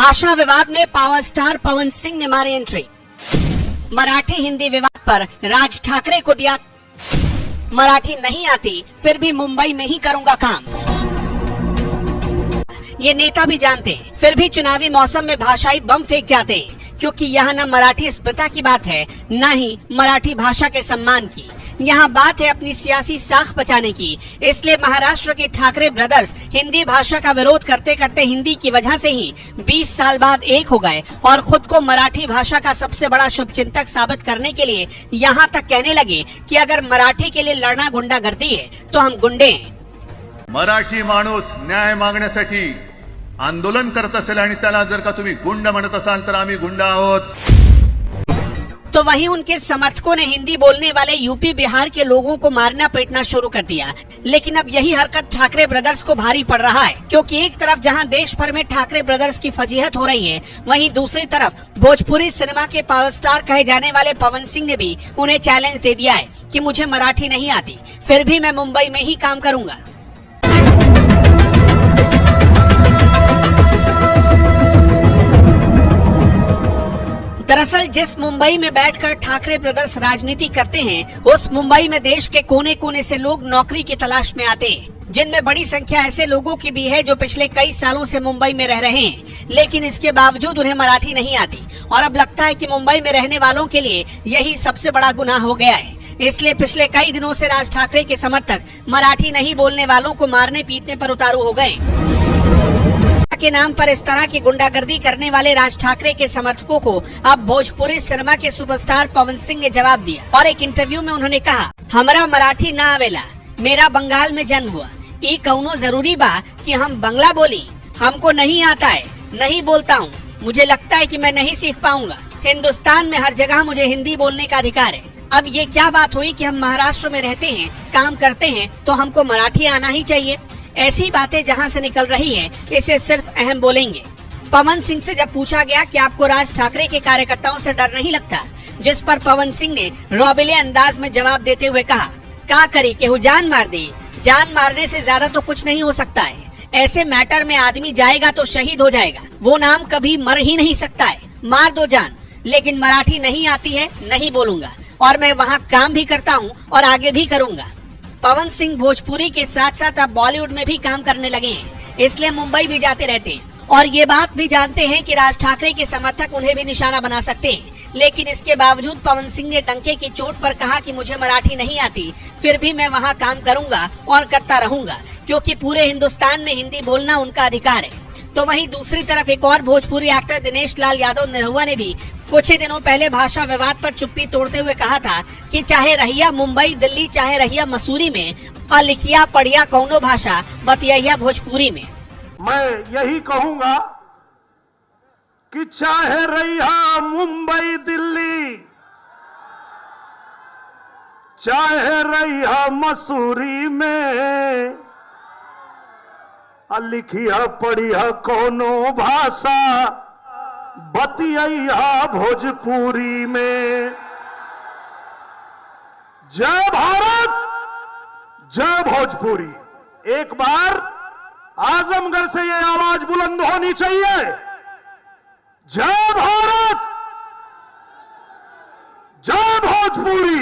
भाषा विवाद में पावर स्टार पवन सिंह ने मारी एंट्री। मराठी हिंदी विवाद पर राज ठाकरे को दिया, मराठी नहीं आती फिर भी मुंबई में ही करूंगा काम। ये नेता भी जानते हैं, फिर भी चुनावी मौसम में भाषाई बम फेंक जाते हैं, क्योंकि यहाँ न मराठी अस्मिता की बात है, न ही मराठी भाषा के सम्मान की। यहाँ बात है अपनी सियासी साख बचाने की। इसलिए महाराष्ट्र के ठाकरे ब्रदर्स हिंदी भाषा का विरोध करते करते हिंदी की वजह से ही 20 साल बाद एक हो गए और खुद को मराठी भाषा का सबसे बड़ा शुभचिंतक साबित करने के लिए यहाँ तक कहने लगे कि अगर मराठी के लिए लड़ना गुंडागर्दी है तो हम गुंडे हैं। मराठी माणूस न्याय मागण्यासाठी आंदोलन करत असेल आणि त्याला जर का तुम्ही गुंड म्हणत असाल तर आम्ही गुंड आहोत। तो वहीं उनके समर्थकों ने हिंदी बोलने वाले यूपी बिहार के लोगों को मारना पीटना शुरू कर दिया। लेकिन अब यही हरकत ठाकरे ब्रदर्स को भारी पड़ रहा है, क्योंकि एक तरफ जहां देश भर में ठाकरे ब्रदर्स की फजीहत हो रही है, वहीं दूसरी तरफ भोजपुरी सिनेमा के पावर स्टार कहे जाने वाले पवन सिंह ने भी उन्हें चैलेंज दे दिया है कि मुझे मराठी नहीं आती, फिर भी मैं मुंबई में ही काम करूंगा। दरअसल जिस मुंबई में बैठकर ठाकरे ब्रदर्स राजनीति करते हैं, उस मुंबई में देश के कोने कोने से लोग नौकरी की तलाश में आते हैं, जिनमें बड़ी संख्या ऐसे लोगों की भी है जो पिछले कई सालों से मुंबई में रह रहे हैं, लेकिन इसके बावजूद उन्हें मराठी नहीं आती। और अब लगता है कि मुंबई में रहने वालों के लिए यही सबसे बड़ा गुनाह हो गया है। इसलिए पिछले कई दिनों से राज ठाकरे के समर्थक मराठी नहीं बोलने वालों को मारने पीटने पर उतारू हो गए के नाम पर इस तरह की गुंडागर्दी करने वाले राज ठाकरे के समर्थकों को अब भोजपुरी सिनेमा के सुपरस्टार पवन सिंह ने जवाब दिया और एक इंटरव्यू में उन्होंने कहा, हमारा मराठी ना आवेला, मेरा बंगाल में जन्म हुआ, ये कौनो जरूरी बा कि हम बंगला बोली, हमको नहीं आता है, नहीं बोलता हूँ, मुझे लगता है कि मैं नहीं सीख पाऊंगा। हिंदुस्तान में हर जगह मुझे हिंदी बोलने का अधिकार है। अब ये क्या बात हुई कि हम महाराष्ट्र में रहते हैं, काम करते हैं, तो हमको मराठी आना ही चाहिए। ऐसी बातें जहां से निकल रही हैं, इसे सिर्फ अहम बोलेंगे। पवन सिंह से जब पूछा गया कि आपको राज ठाकरे के कार्यकर्ताओं से डर नहीं लगता, जिस पर पवन सिंह ने रोबिले अंदाज में जवाब देते हुए कहा, का करी केहू जान मार दी, जान मारने से ज्यादा तो कुछ नहीं हो सकता है। ऐसे मैटर में आदमी जाएगा तो शहीद हो जाएगा, वो नाम कभी मर ही नहीं सकता है, मार दो जान। लेकिन मराठी नहीं आती है, नहीं बोलूंगा, और मैं वहाँ काम भी करता हूँ और आगे भी करूंगा। पवन सिंह भोजपुरी के साथ साथ अब बॉलीवुड में भी काम करने लगे हैं, इसलिए मुंबई भी जाते रहते हैं और ये बात भी जानते हैं कि राज ठाकरे के समर्थक उन्हें भी निशाना बना सकते हैं। लेकिन इसके बावजूद पवन सिंह ने डंके की चोट पर कहा कि मुझे मराठी नहीं आती, फिर भी मैं वहाँ काम करूंगा और करता रहूंगा, क्योंकि पूरे हिंदुस्तान में हिंदी बोलना उनका अधिकार है। तो वहीं दूसरी तरफ एक और भोजपुरी एक्टर दिनेश लाल यादव निरहुआ ने भी कुछ ही दिनों पहले भाषा विवाद पर चुप्पी तोड़ते हुए कहा था कि चाहे रहिया मुंबई दिल्ली, चाहे रहिया मसूरी में, और लिखिया पढ़िया कौनो भाषा, बतिया भोजपुरी में। मैं यही कहूंगा कि चाहे रहिया मुंबई दिल्ली, चाहे रहिया मसूरी में, लिखिया पढ़िया कौनो भाषा, बतिया भोजपुरी में। जय भारत, जय भोजपुरी। एक बार आजमगढ़ से ये आवाज बुलंद होनी चाहिए, जय भारत, जय भोजपुरी।